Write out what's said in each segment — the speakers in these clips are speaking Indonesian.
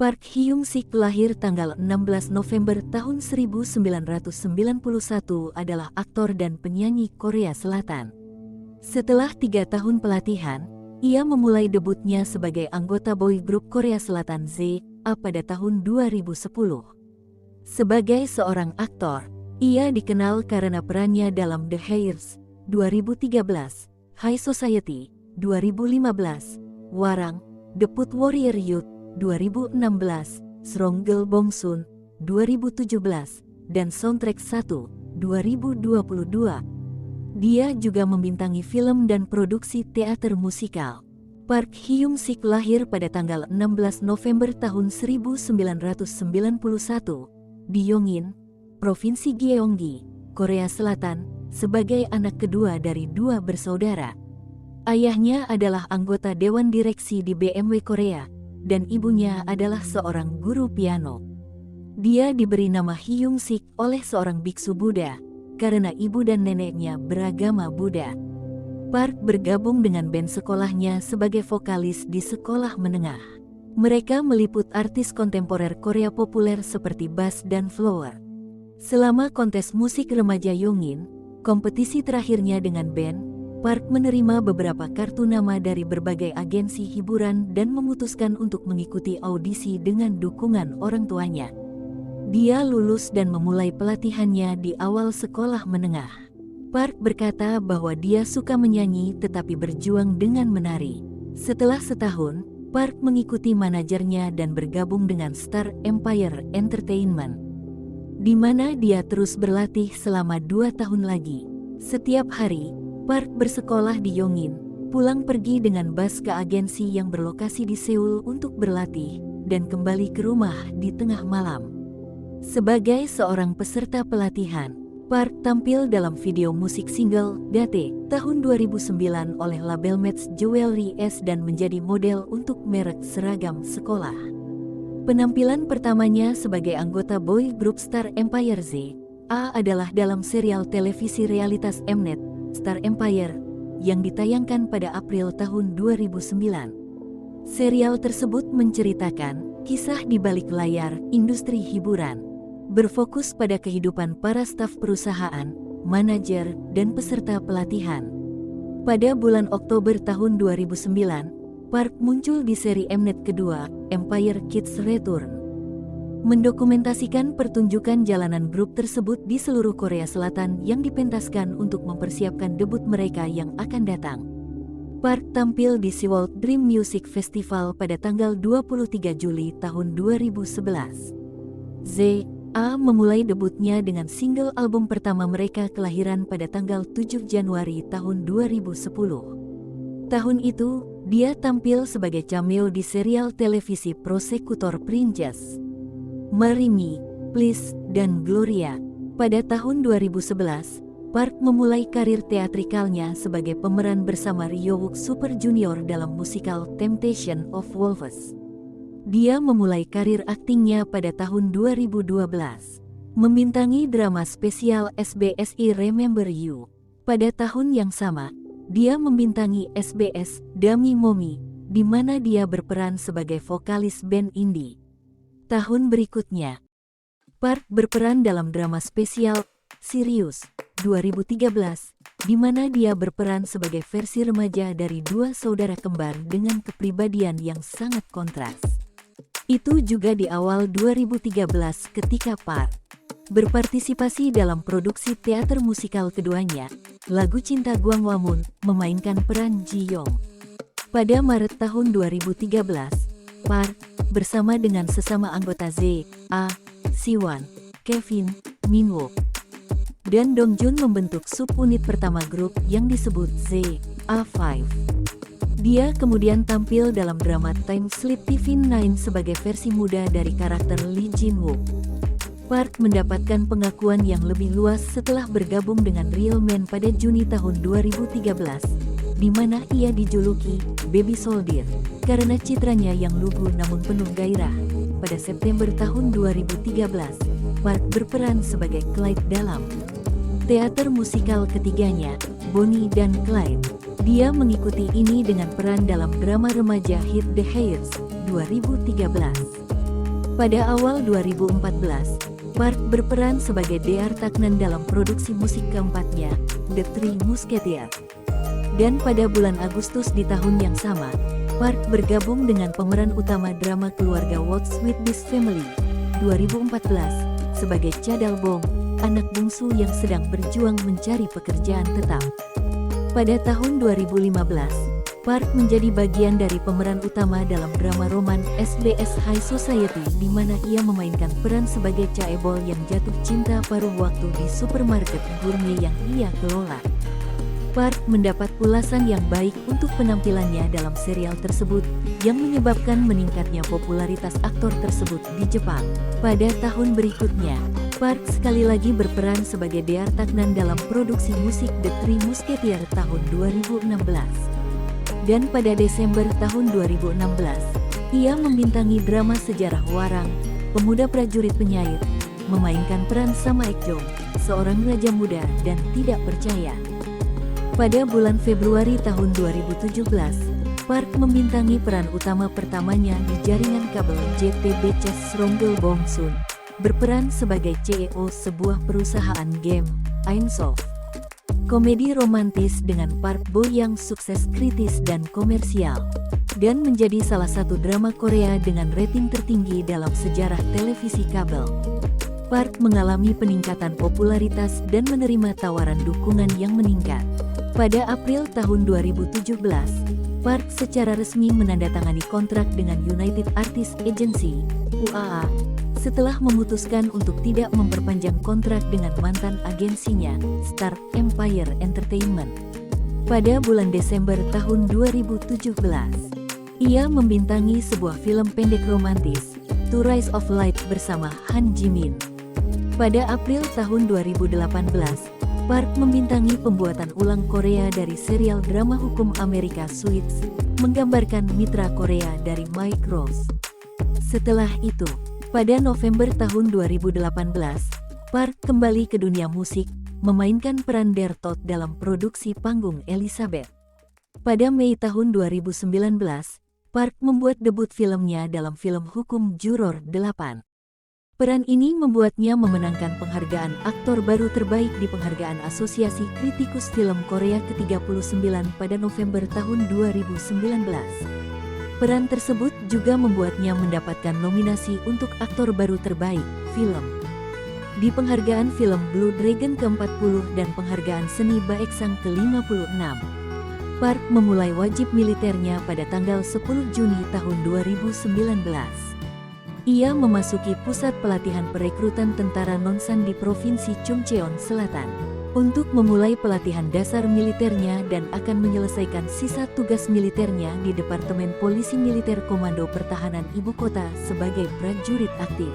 Park Hyung-sik lahir tanggal 16 November tahun 1991 adalah aktor dan penyanyi Korea Selatan. Setelah 3 tahun pelatihan, ia memulai debutnya sebagai anggota boy group Korea Selatan Z.A pada tahun 2010. Sebagai seorang aktor, ia dikenal karena perannya dalam The Heirs 2013, High Society 2015, Warang, The Put Warrior Youth 2016, Strong Girl Bongsun 2017, dan Soundtrack 1 2022. Dia juga membintangi film dan produksi teater musikal. Park Hyung-sik lahir pada tanggal 16 November tahun 1991 di Yongin, Provinsi Gyeonggi, Korea Selatan, sebagai anak kedua dari 2 bersaudara. Ayahnya adalah anggota dewan direksi di BMW Korea, dan ibunya adalah seorang guru piano. Dia diberi nama Hyung-sik oleh seorang biksu Buddha, karena ibu dan neneknya beragama Buddha. Park bergabung dengan band sekolahnya sebagai vokalis di sekolah menengah. Mereka meliput artis kontemporer Korea populer seperti Bass dan Flower. Selama kontes musik remaja Yongin, kompetisi terakhirnya dengan band, Park menerima beberapa kartu nama dari berbagai agensi hiburan dan memutuskan untuk mengikuti audisi dengan dukungan orang tuanya. Dia lulus dan memulai pelatihannya di awal sekolah menengah. Park berkata bahwa dia suka menyanyi tetapi berjuang dengan menari. Setelah setahun, Park mengikuti manajernya dan bergabung dengan Star Empire Entertainment, di mana dia terus berlatih selama 2 tahun lagi. Setiap hari, Park bersekolah di Yongin, pulang pergi dengan bus ke agensi yang berlokasi di Seoul untuk berlatih, dan kembali ke rumah di tengah malam. Sebagai seorang peserta pelatihan, Park tampil dalam video musik single Date tahun 2009 oleh label Match Jewelry S dan menjadi model untuk merek seragam sekolah. Penampilan pertamanya sebagai anggota boy group Star Empire Z.A adalah dalam serial televisi realitas Mnet, Star Empire, yang ditayangkan pada April tahun 2009. Serial tersebut menceritakan kisah di balik layar industri hiburan, berfokus pada kehidupan para staf perusahaan, manajer, dan peserta pelatihan. Pada bulan Oktober tahun 2009, Park muncul di seri Mnet kedua, Empire Kids Return, mendokumentasikan pertunjukan jalanan grup tersebut di seluruh Korea Selatan yang dipentaskan untuk mempersiapkan debut mereka yang akan datang. Park tampil di Seoul Dream Music Festival pada tanggal 23 Juli tahun 2011. Z.A memulai debutnya dengan single album pertama mereka kelahiran pada tanggal 7 Januari tahun 2010. Tahun itu, dia tampil sebagai cameo di serial televisi Prosekutor Princess, Marry Me, Please, dan Gloria. Pada tahun 2011, Park memulai karir teatrikalnya sebagai pemeran bersama Ryeowook Super Junior dalam musikal Temptation of Wolves. Dia memulai karir aktingnya pada tahun 2012, membintangi drama spesial SBSI Remember You. Pada tahun yang sama, dia membintangi SBS Dummy Mommy, di mana dia berperan sebagai vokalis band indie. Tahun berikutnya, Park berperan dalam drama spesial Sirius 2013, di mana dia berperan sebagai versi remaja dari 2 saudara kembar dengan kepribadian yang sangat kontras. Itu juga di awal 2013 ketika Park berpartisipasi dalam produksi teater musikal keduanya, lagu Cinta Gwangwamun, memainkan peran Ji Young. Pada Maret tahun 2013, Park bersama dengan sesama anggota Z.A, Siwon, Kevin, Minwook, dan Dongjun membentuk subunit pertama grup yang disebut Z.A5. Dia kemudian tampil dalam drama Time Sleep TV9 sebagai versi muda dari karakter Lee Jin-wook. Park mendapatkan pengakuan yang lebih luas setelah bergabung dengan Real Man pada Juni tahun 2013, di mana ia dijuluki Baby Soldier karena citranya yang lugu namun penuh gairah. Pada September tahun 2013, Park berperan sebagai Clyde dalam teater musikal ketiganya, Bonnie dan Clyde. Dia mengikuti ini dengan peran dalam drama remaja hit The Heirs 2013. Pada awal 2014, Park berperan sebagai D.R. Tagnan dalam produksi musik keempatnya, The Three Musketeers. Dan pada bulan Agustus di tahun yang sama, Park bergabung dengan pemeran utama drama keluarga What's With This Family 2014 sebagai Cha Dal-bong, anak bungsu yang sedang berjuang mencari pekerjaan tetap. Pada tahun 2015, Park menjadi bagian dari pemeran utama dalam drama roman SBS High Society di mana ia memainkan peran sebagai chaebol yang jatuh cinta paruh waktu di supermarket gourmet yang ia kelola. Park mendapat ulasan yang baik untuk penampilannya dalam serial tersebut, yang menyebabkan meningkatnya popularitas aktor tersebut di Jepang. Pada tahun berikutnya, Park sekali lagi berperan sebagai D.R. Tagnan dalam produksi musik The Three Musketeers tahun 2016. Dan pada Desember tahun 2016, ia membintangi drama sejarah Hwarang, pemuda prajurit penyair, memainkan peran Sama Ek-jong, seorang raja muda dan tidak percaya. Pada bulan Februari tahun 2017, Park membintangi peran utama pertamanya di jaringan kabel JTB Chess Ronggol Bongsun, berperan sebagai CEO sebuah perusahaan game, Ainsoft. Komedi romantis dengan Park Bo yang sukses kritis dan komersial, dan menjadi salah satu drama Korea dengan rating tertinggi dalam sejarah televisi kabel. Park mengalami peningkatan popularitas dan menerima tawaran dukungan yang meningkat. Pada April tahun 2017, Park secara resmi menandatangani kontrak dengan United Artists Agency (UAA) setelah memutuskan untuk tidak memperpanjang kontrak dengan mantan agensinya, Star Empire Entertainment. Pada bulan Desember tahun 2017, ia membintangi sebuah film pendek romantis, To Rise of Light bersama Han Ji Min. Pada April tahun 2018, Park membintangi pembuatan ulang Korea dari serial drama hukum Amerika Suits, menggambarkan mitra Korea dari Mike Ross. Setelah itu, pada November tahun 2018, Park kembali ke dunia musik, memainkan peran Dertot dalam produksi panggung Elizabeth. Pada Mei tahun 2019, Park membuat debut filmnya dalam film hukum Juror 8. Peran ini membuatnya memenangkan penghargaan aktor baru terbaik di Penghargaan Asosiasi Kritikus Film Korea ke-39 pada November tahun 2019. Peran tersebut juga membuatnya mendapatkan nominasi untuk aktor baru terbaik, film, di Penghargaan Film Blue Dragon ke-40 dan Penghargaan Seni Baeksang ke-56. Park memulai wajib militernya pada tanggal 10 Juni tahun 2019. Ia memasuki pusat pelatihan perekrutan tentara Nonsan di Provinsi Chungcheon Selatan untuk memulai pelatihan dasar militernya dan akan menyelesaikan sisa tugas militernya di Departemen Polisi Militer Komando Pertahanan Ibu Kota sebagai prajurit aktif.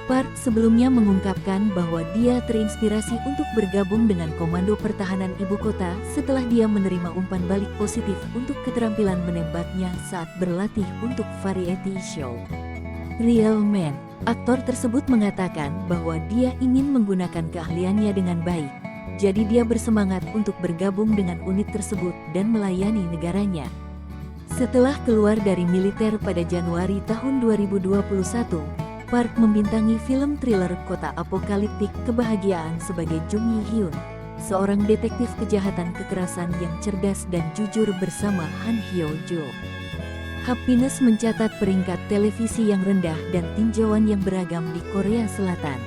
Park sebelumnya mengungkapkan bahwa dia terinspirasi untuk bergabung dengan Komando Pertahanan Ibu Kota setelah dia menerima umpan balik positif untuk keterampilan menembaknya saat berlatih untuk variety show Real Man. Aktor tersebut mengatakan bahwa dia ingin menggunakan keahliannya dengan baik, jadi dia bersemangat untuk bergabung dengan unit tersebut dan melayani negaranya. Setelah keluar dari militer pada Januari tahun 2021, Park membintangi film thriller kota apokaliptik Kebahagiaan sebagai Jung Yi-hyun, seorang detektif kejahatan kekerasan yang cerdas dan jujur bersama Han Hyo-jo. Happiness mencatat peringkat televisi yang rendah dan tinjauan yang beragam di Korea Selatan.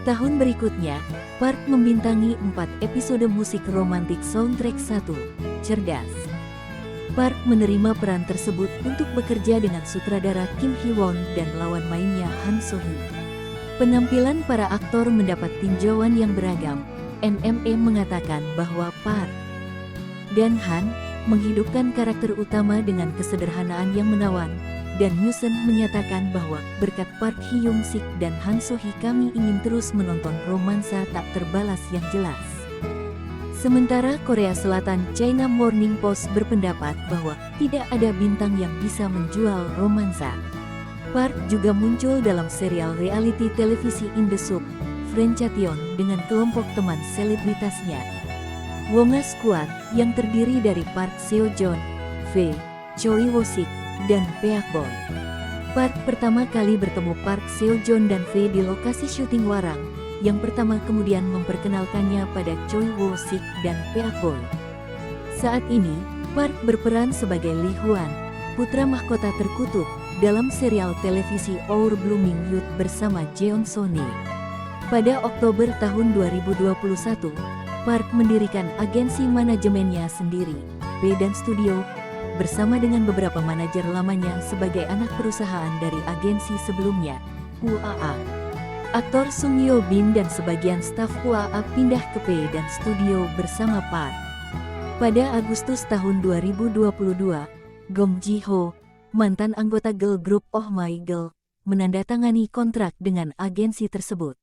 Tahun berikutnya, Park membintangi 4 episode musik romantik soundtrack 1, Cerdas. Park menerima peran tersebut untuk bekerja dengan sutradara Kim Hee-won dan lawan mainnya Han So-hee. Penampilan para aktor mendapat tinjauan yang beragam. NME mengatakan bahwa Park dan Han menghidupkan karakter utama dengan kesederhanaan yang menawan, dan Newson menyatakan bahwa berkat Park Hyung-sik dan Han So-hee kami ingin terus menonton romansa tak terbalas yang jelas. Sementara Korea Selatan China Morning Post berpendapat bahwa tidak ada bintang yang bisa menjual romansa. Park juga muncul dalam serial reality televisi In the Soup, Francation dengan kelompok teman selebritasnya, Wonga Squad, yang terdiri dari Park Seo Joon, V, Choi Wo-sik, dan Peak Bon. Park pertama kali bertemu Park Seo Joon dan V di lokasi syuting Warang, yang pertama kemudian memperkenalkannya pada Choi Woo Sik dan Peak Boy. Saat ini, Park berperan sebagai Lee Hwan, putra mahkota terkutuk, dalam serial televisi Our Blooming Youth bersama Jeon Sone. Pada Oktober tahun 2021, Park mendirikan agensi manajemennya sendiri, P dan Studio, bersama dengan beberapa manajer lamanya sebagai anak perusahaan dari agensi sebelumnya, UAA. Aktor Sung Yo Bin dan sebagian staf UAA pindah ke P dan Studio bersama Park. Pada Agustus tahun 2022, Gong Ji-ho, mantan anggota girl group Oh My Girl, menandatangani kontrak dengan agensi tersebut.